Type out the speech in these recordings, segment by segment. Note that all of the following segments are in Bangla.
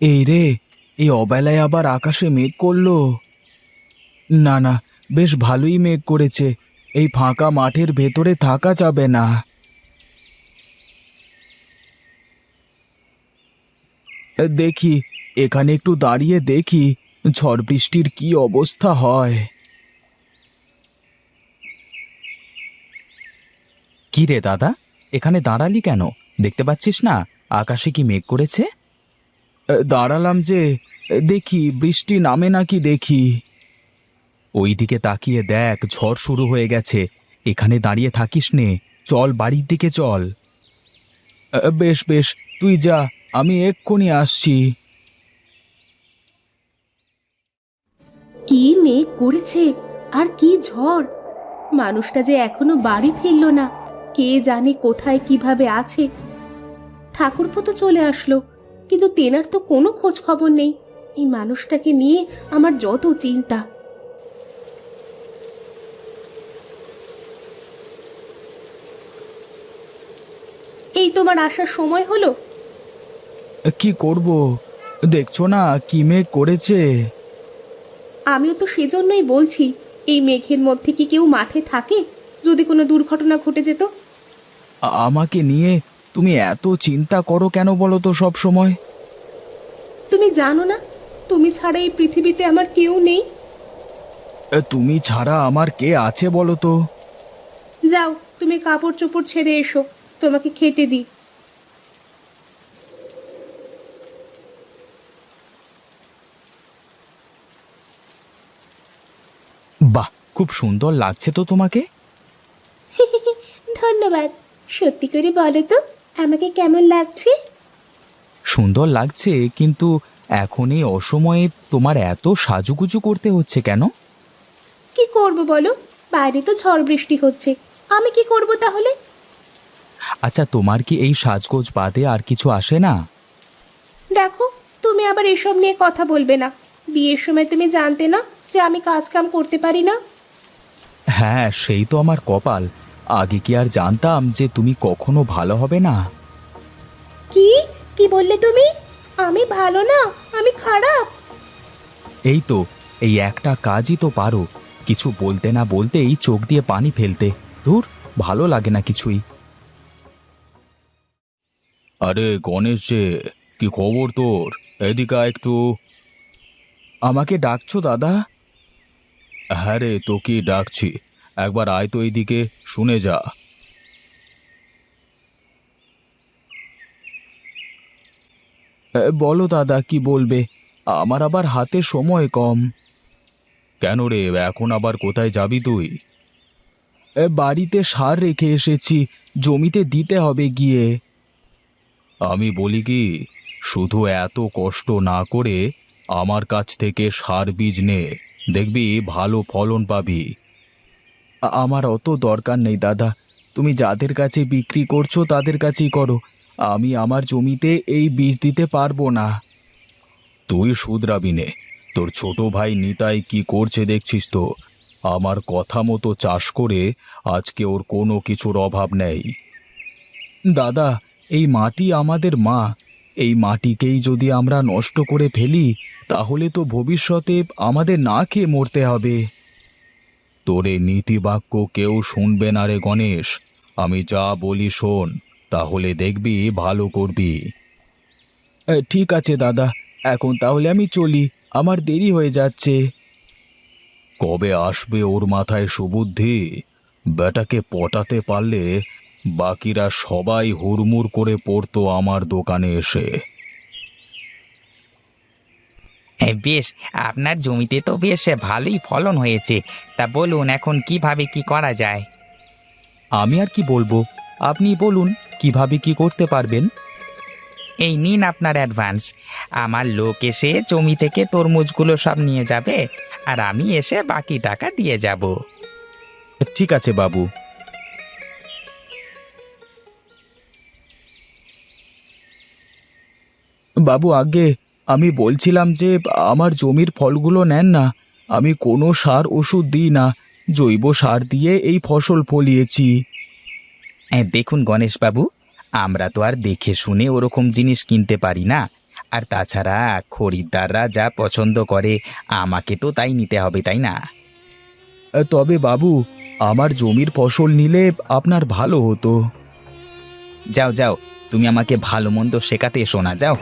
এই রে, এই অবেলায় আবার আকাশে মেঘ করলো। না না, বেশ ভালোই মেঘ করেছে। এই ফাঁকা মাঠের ভেতরে থাকা যাবে না। দেখি, এখানে একটু দাঁড়িয়ে দেখি ঝড় বৃষ্টির কি অবস্থা হয়। কি রে দাদা, এখানে দাঁড়ালি কেন? দেখতে পাচ্ছিস না আকাশে কি মেঘ করেছে? দাঁড়ালাম যে, দেখি বৃষ্টি নামে নাকি দেখি। ওইদিকে তাকিয়ে দেখ, ঝড় শুরু হয়ে গেছে। এখানে দাঁড়িয়ে থাকিস নে, চল বাড়ির দিকে চল। বেশ বেশ, তুই যা, আমি এক্ষুনি আসছি। কি মেঘ করেছে আর কি ঝড়! মানুষটা যে এখনো বাড়ি ফিরল না। কে জানে কোথায় কিভাবে আছে। ঠাকুরপো তো চলে আসলো, কিন্তু তেনার তো কোনো খোঁজ খবর নেই। এই মানুষটাকে নিয়ে আমার যত চিন্তা। এই তোমার আসার সময় হলো। কি করব, দেখছো না কি মেঘ করেছে। আমিও তো সেজন্যই বলছি, এই মেঘের মধ্যে কি কেউ মাঠে থাকে? যদি কোনো দুর্ঘটনা ঘটে যেত। আমাকে নিয়ে তুমি এত চিন্তা করো কেন বলো তো সব সময়? তুমি জানো না, তুমি ছাড়া এই পৃথিবীতে আমার কেউ নেই। তুমি ছাড়া আমার কে আছে বলো তো? যাও, তুমি কাপড় চোপড় ছেড়ে এসো, তোমাকে খেতে দিই। বাহ, খুব সুন্দর লাগছে তো তোমাকে। ধন্যবাদ। সত্যি করে বলো তো, আমাকে কেমন লাগছে? সুন্দর লাগছে, কিন্তু এখন এই অসময়ে তোমার এত সাজুগুজু করতে হচ্ছে কেন? কি করব বলো, বাইরে তো ঝড় বৃষ্টি হচ্ছে। আমি কি করব তাহলে? আচ্ছা, তোমার কি এই সাজগোজ বাদে আর কিছু আসে না? দেখো, তুমি আবার এসব নিয়ে কথা বলবে না। বিয়ের সময় তুমি জানতে না যে আমি কাজ কাম করতে পারি না? হ্যাঁ, সেই তো আমার কপাল। আগে কি আর জানতাম যে তুমি কখনো ভালো হবে না? কি কি বললে তুমি? আমি ভালো না, আমি খারাপ? এই তো, এই একটা কাজই তো পারো, কিছু বলতে না বলতেই চোখ দিয়ে পানি ফেলতে। ধুর, ভালো লাগে না কিছুই। আরে গণেশ যে, কি খবর তোর? এদিকে আয় একটু। আমাকে ডাকছো দাদা? হ্যাঁ রে, তোকেই ডাকছি। একবার আয় তো এইদিকে, শুনে যা। বলো দাদা, কি বলবে? আমার আবার হাতে সময় কম। কেন রে, এখন আবার কোথায় যাবি তুই? বাড়িতে সার রেখে এসেছি, জমিতে দিতে হবে গিয়ে। আমি বলি কি, শুধু এত কষ্ট না করে আমার কাছ থেকে সার বীজ নে, দেখবি ভালো ফলন পাবি। আমার অত দরকার নেই দাদা, তুমি যাদের কাছে বিক্রি করছো তাদের কাছেই করো। আমি আমার জমিতে এই বীজ দিতে পারবো না। তুই শুধরাবি নে, তোর ছোট ভাই নিতাই কি করছে দেখছিস তো। আমার কথা মতো চাষ করে আজকে ওর কোনো কিছুর অভাব নেই। দাদা, এই মাটি আমাদের মা। এই মাটিকেই যদি আমরা নষ্ট করে ফেলি, তাহলে তো ভবিষ্যতে আমাদের না খেয়ে মরতে হবে। তোর এই নীতিবাক্য কেউ শুনবে না রে গণেশ। আমি যা বলি শোন, তাহলে দেখবি ভালো করবি। ঠিক আছে দাদা, এখন তাহলে আমি চলি, আমার দেরি হয়ে যাচ্ছে। কবে আসবে ওর মাথায় সুবুদ্ধি? বেটাকে পটাতে পারলে বাকিরা সবাই হুড়মুড় করে পড়তো আমার দোকানে এসে। বেশ, আপনার জমিতে তো বেশ ভালোই ফলন হয়েছে। তা বলুন, এখন কিভাবে কি করা যায়? আমি আর কি বলবো, আপনি বলুন কিভাবে কি করতে পারবেন। এই নিন আপনার অ্যাডভান্স। আমার লোক এসে জমি থেকে তরমুজগুলো সব নিয়ে যাবে, আর আমি এসে বাকি টাকা দিয়ে যাব। ঠিক আছে বাবু। বাবু, আগে আমি বলছিলাম যে আমার জমির ফলগুলো নেন না। আমি কোনো সার ওষুধ দিই না, জৈব সার দিয়ে এই ফসল ফলিয়েছি। দেখুন গণেশবাবু, আমরা তো আর দেখে শুনে ওরকম জিনিস কিনতে পারি না। আর তাছাড়া খরিদ্দাররা যা পছন্দ করে আমাকে তো তাই নিতে হবে, তাই না? তবে বাবু, আমার জমির ফসল নিলে আপনার ভালো হতো। যাও যাও, তুমি আমাকে ভালো মন্দ শেখাতে এসো না, যাও।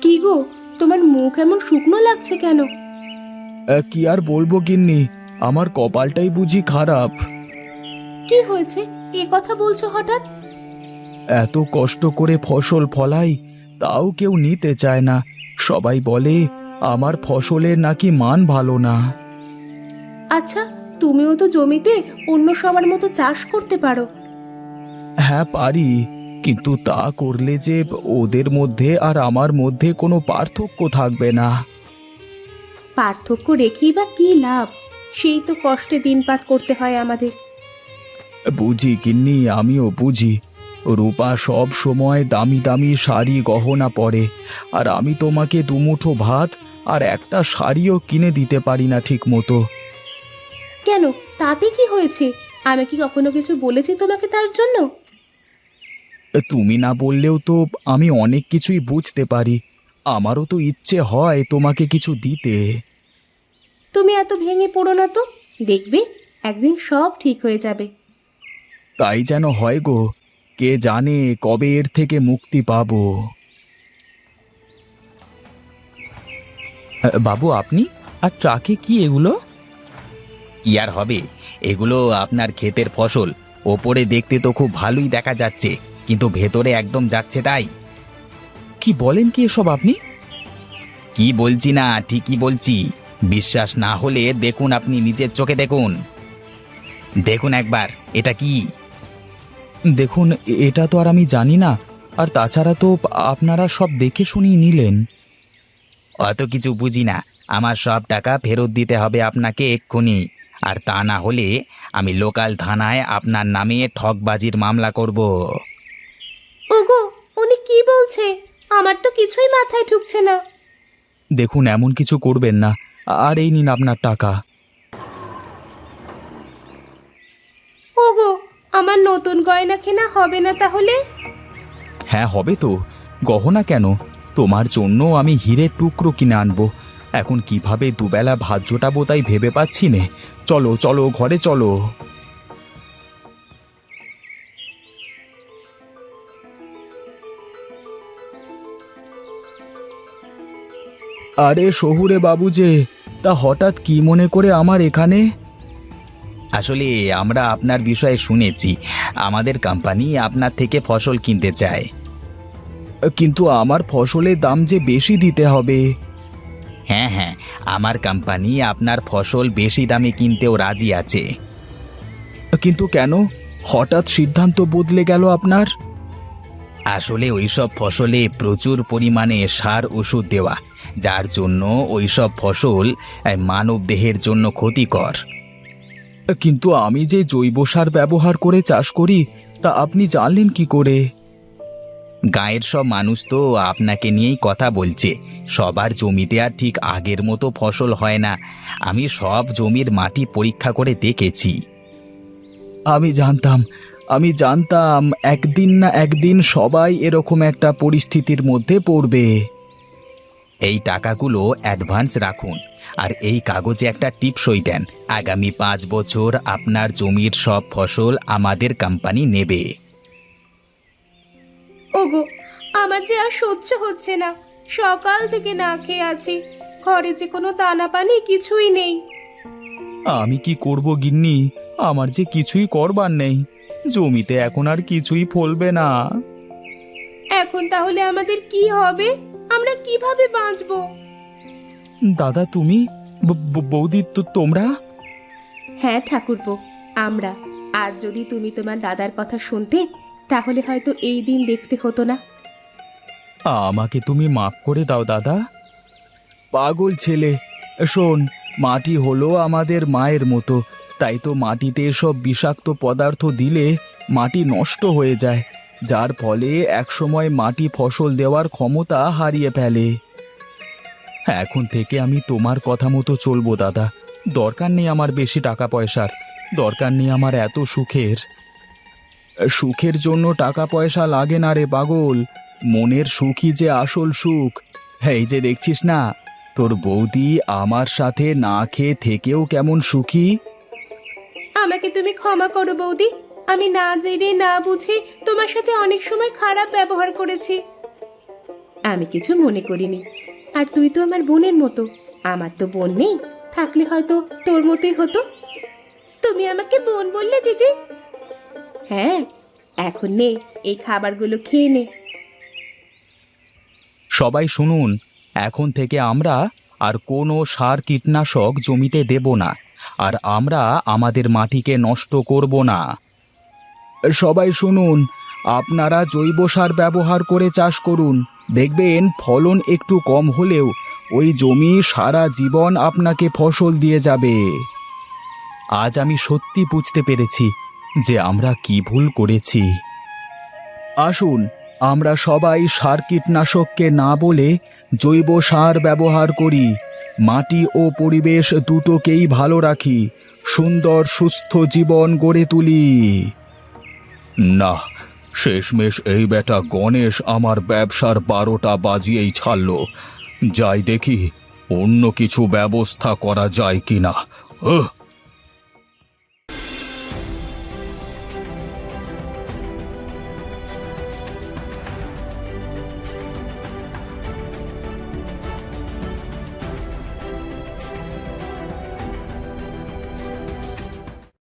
কি গো, তোমার মুখ এমন শুকনো লাগছে কেন? কি আর বলবো গিন্নি, আমার কপালটাই বুঝি খারাপ। কি হয়েছে, এ কথা বলছো হঠাৎ? এত কষ্ট করে ফসল ফলাই, তাও কেউ নিতে চায় না। সবাই বলে আমার ফসলের নাকি মান ভালো না। আচ্ছা, তুমিও তো জমিতে অন্য সবার মতো চাষ করতে পারো। হ্যাঁ পারি, কিন্তু তা করলে যে ওদের মধ্যে আর আমার মধ্যে কোনো পার্থক্য থাকবে না। পার্থক্য রেখেই বা কি লাভ? সেই তো কষ্টে দিনপাত করতে হয় আমাদের। বুঝি গিন্নি, আমিও বুঝি। রূপা সব সময় দামি দামি শাড়ি গহনা পরে, আর আমি তোমাকে দুমুঠো ভাত আর একটা শাড়িও কিনে দিতে পারি না ঠিক মতো। কেন, তাতে কি হয়েছে? আমি কি কখনো কিছু বলেছি তোমাকে তার জন্য? তুমি না বললেও তো আমি অনেক কিছুই বুঝতে পারি। আমারও তো ইচ্ছে হয় তোমাকে কিছু দিতে। তুমি এত ভেঙে পড়ো না তো, দেখবে একদিন সব ঠিক হয়ে যাবে। তাই যেন হয় গো, কে জানে কবে এর থেকে মুক্তি পাবো। বাবু, আপনি আর ট্রাকে কি এগুলো? কি আর হবে, এগুলো আপনার ক্ষেতের ফসল। ওপরে দেখতে তো খুব ভালোই দেখা যাচ্ছে, কিন্তু ভেতরে একদম যাচ্ছে তাই। কি বলেন কি এসব আপনি? কি বলছি না, ঠিকই বলছি। বিশ্বাস না হলে দেখুন, আপনি নিজের চোখে দেখুন। দেখুন একবার, এটা কি? দেখুন, এটা তো আর আমি জানি না। আর তাছাড়া তো আপনারা সব দেখে শুনিয়ে নিলেন। অত কিছু বুঝি না। আমার সব টাকা ফেরত দিতে হবে আপনাকে এক্ষুনি। আর তা না হলে আমি লোকাল থানায় আপনার নামে ঠকবাজির মামলা করব। ওগো, উনি কি বলছে? আমার তো কিছুই মাথায় ঢুকছে না। দেখুন, এমন কিছু করবেন না। আর এই নিন আপনার টাকা। ওগো, আমার নতুন গয়না কেনা হবে না তাহলে? হ্যাঁ হবে তো। গহনা কেন, তোমার জন্য আমি হীরের টুকরো কিনে আনবো। এখন কিভাবে দুবেলা ভাত জোটাবো তাই ভেবে পাচ্ছি নে। চলো চলো, ঘরে চলো। আরে শহুরে বাবু যে, তা হঠাৎ কি মনে করে আমার এখানে? আসলে আমরা আপনার বিষয়ে শুনেছি, আমাদের কোম্পানি আপনার থেকে ফসল কিনতে চায়। কিন্তু আমার ফসলের দাম যে বেশি দিতে হবে। হ্যাঁ হ্যাঁ, আমার কোম্পানি আপনার ফসল বেশি দামে কিনতেও রাজি আছে। কিন্তু কেন হঠাৎ সিদ্ধান্ত বদলে গেল আপনার? আসলে ওইসব ফসলে প্রচুর পরিমাণে সার ওষুধ দেওয়া, যার জন্য ওইসব ফসল মানব দেহের জন্য ক্ষতিকর। কিন্তু আমি যে জৈব সার ব্যবহার করে চাষ করি, তা আপনি জানলেন কি করে? গাঁয়ের সব মানুষ তো আপনাকে নিয়েই কথা বলছে। সবার জমিতে আর ঠিক আগের মতো ফসল হয় না। আমি সব জমির মাটি পরীক্ষা করে দেখেছি। আমি জানতাম একদিন না একদিন সবাই এরকম একটা পরিস্থিতির মধ্যে পড়বে। এই টাকাগুলো অ্যাডভান্স রাখুন, আর এই কাগজে একটা টিপসই দেন। আগামী 5 বছর আপনার জমির সব ফসল আমাদের কোম্পানি নেবে। ওগো, আমার যে আর সহ্য হচ্ছে না। সকাল থেকে না খেয়ে আছি, ঘরে যে কোনো দানা পানি কিছুই নেই। আমি কি করব গিন্নি, আমার যে কিছুই করবার নেই। জমিতে এখন আর কিছুই ফলবে না। এখন তাহলে আমাদের কি হবে? আমরা কিভাবে বাঁচবো? দাদা তুমি, বৌদি তো তোমরা? হ্যাঁ ঠাকুরপো, আমরা। আর যদি তুমি তোমার দাদার কথা শুনতে, তাহলে হয়তো এই দিন দেখতে হতো না। আমাকে তুমি মাফ করে দাও দাদা। পাগল ছেলে, শোন, মাটি হলো আমাদের মায়ের মতো। তাই তো মাটিতে এসব বিষাক্ত পদার্থ দিলে মাটি নষ্ট হয়ে যায়, যার ফলে একসময় মাটি ফসল দেওয়ার ক্ষমতা হারিয়ে ফেলে। এখন থেকে আমি তোমার কথা মতো চলবো দাদা। দরকার নেই আমার বেশি টাকা পয়সার, দরকার নেই আমার এত সুখের। সুখের জন্য টাকা পয়সা লাগে না রে পাগল, মনের সুখই যে আসল সুখ। এই যে দেখছিস না, তোর বৌদি আমার সাথে না খেয়ে থেকেও কেমন সুখী। আমাকে তুমি ক্ষমা করো বৌদি, আমি না জেনে না বুঝে তোমার সাথে অনেক সময় খারাপ ব্যবহার করেছি। আমি কিছু মনে করিনি। আর তুই তো আমার বোনের মতো, আমার তো বোন নেই, থাকলে হয়তো তোর মতোই হতো। তুমি আমাকে বোন বললে দিদি? হ্যাঁ, এখন নে, এই খাবারগুলো খেয়ে নে। সবাই শুনুন, এখন থেকে আমরা আর কোনো সার কীটনাশক জমিতে দেব না, আর আমরা আমাদের মাটিকে নষ্ট করব না। সবাই শুনুন, আপনারা জৈব সার ব্যবহার করে চাষ করুন, দেখবেন ফলন একটু কম হলেও ওই জমি সারা জীবন আপনাকে ফসল দিয়ে যাবে। আজ আমি সত্যি বুঝতে পেরেছি যে আমরা কি ভুল করেছি। আসুন, আমরা সবাই সার কীটনাশককে না বলে জৈব সার ব্যবহার করি, মাটি ও পরিবেশ দুটোকেই ভালো রাখি, সুন্দর সুস্থ জীবন গড়ে তুলি। না, শেষমেশ এই বেটা গণেশ আমার ব্যবসার 12টা বাজিয়েই ছাড়ল। যাই দেখি অন্য কিছু ব্যবস্থা করা যায় কিনা।